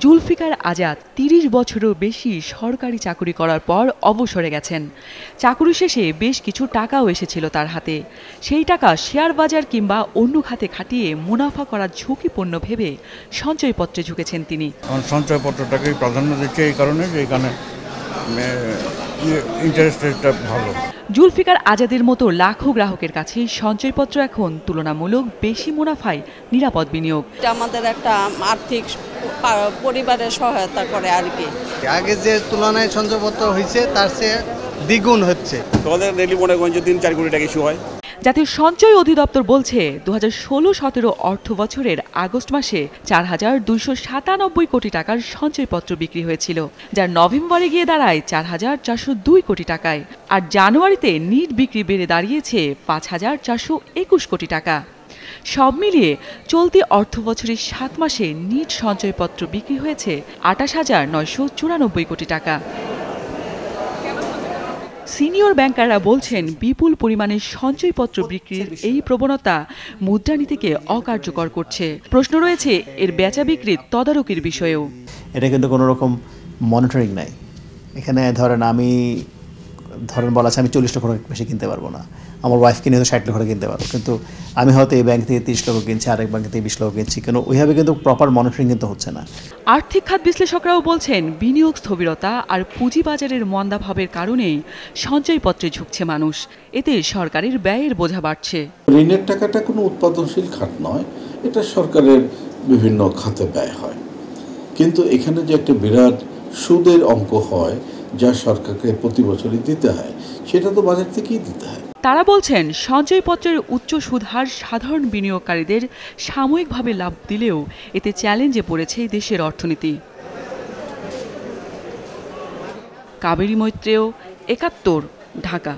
জুলফিকার আজাদ ৩০ বছরেরও বেশি সরকারি চাকুরি করার পর অবসরে গেছেন। চাকুরি শেষে বেশ কিছু টাকাও এসেছিল তার হাতে। সেই টাকা শেয়ার বাজার কিংবা অন্য খাতে খাটিয়ে মুনাফা করার ঝুঁকিপূর্ণ ভেবে সঞ্চয়পত্রে ঝুঁকেছেন তিনি। সঞ্চয়পত্রটাকেই প্রাধান্য দিচ্ছে এই কারণে যে এখানে ইন্টারেস্ট রেটটা ভালো। জুলফিকার আজাদের মতো লাখো গ্রাহকের কাছে সঞ্চয়পত্র এখন তুলনামূলক বেশি মুনাফায় নিরাপদ বিনিয়োগ। এটা আমাদের একটা আর্থিক পরিবারের সহায়তা করে আর কি। আগে যে তুলনায় সঞ্চয়পত্র হয়েছে তার চেয়ে দ্বিগুণ হচ্ছে। তোমাদের ডেইলি মনে করেন যে ৩-৪ কোটি টাকা ইস্যু হয়। জাতীয় সঞ্চয় অধিদপ্তর বলছে 2016-17 অর্থ বছরের আগস্ট মাসে ৪,২৯৭ কোটি টাকার সঞ্চয়পত্র বিক্রি হয়েছিল, যা নভেম্বরে গিয়ে দাঁড়ায় ৪,৪০২ কোটি টাকায়। আর জানুয়ারিতে নিট বিক্রি বেড়ে দাঁড়িয়েছে ৫,৪২১ কোটি টাকা। সব মিলিয়ে চলতি অর্থ বছরের ৭ মাসে নিট সঞ্চয়পত্র বিক্রি হয়েছে ২৮,৯৯৪ কোটি টাকা। সিনিয়র ব্যাংকাররা বলছেন, বিপুল পরিমাণে সঞ্চয়পত্র বিক্রির এই প্রবণতা মুদ্রানীতিকে অকার্যকর করছে। প্রশ্ন রয়েছে এর বেচা বিক্রির তদারকির বিষয়েও। এটা কিন্তু কোনো রকম মনিটরিং নাই। এখানে ধরেন বলা আছে আমি ৪০ লক্ষ টাকা বেশি কিনতে পারবো না, আমার ওয়াইফ কিনে হয়তো ৬০ লক্ষ টাকা কিনতে পারবো, কিন্তু আমি হয়তো এই ব্যাংক থেকে ৩০ লক্ষ কিনছি, আরেক ব্যাংক থেকে ২০ লক্ষ কিনছি, কেন ওইভাবে কিন্তু প্রপার মনিটরিং কিন্তু হচ্ছে না। আর্থিক খাত বিশ্লেষকরাও বলছেন, বিনিয়োগ স্থবিরতা আর পুঁজিবাজারের মন্দাভাবের কারণেই সঞ্চয়পত্রে ঝুঁকছে মানুষ। এতে সরকারের ব্যয়ের বোঝা বাড়ছে। ঋণের টাকাটা কোনো উৎপাদনশীল খাত নয়, এটা সরকারের বিভিন্ন খাতে ব্যয় হয়, কিন্তু এখানে যে একটা বিরাট সুদের অঙ্ক হয় যা সরকারকে প্রতি বছরই দিতে হয়, সেটা তো বাজার থেকেই দিতে হয়। তারা বলছেন, সঞ্চয়পত্রের উচ্চ সুদহার সাধারণ বিনিয়োগকারীদের সাময়িকভাবে লাভ দিলেও এতে চ্যালেঞ্জে পড়েছে দেশের অর্থনীতি। কাবেরী মৈত্রেয়, ৭১, ঢাকা।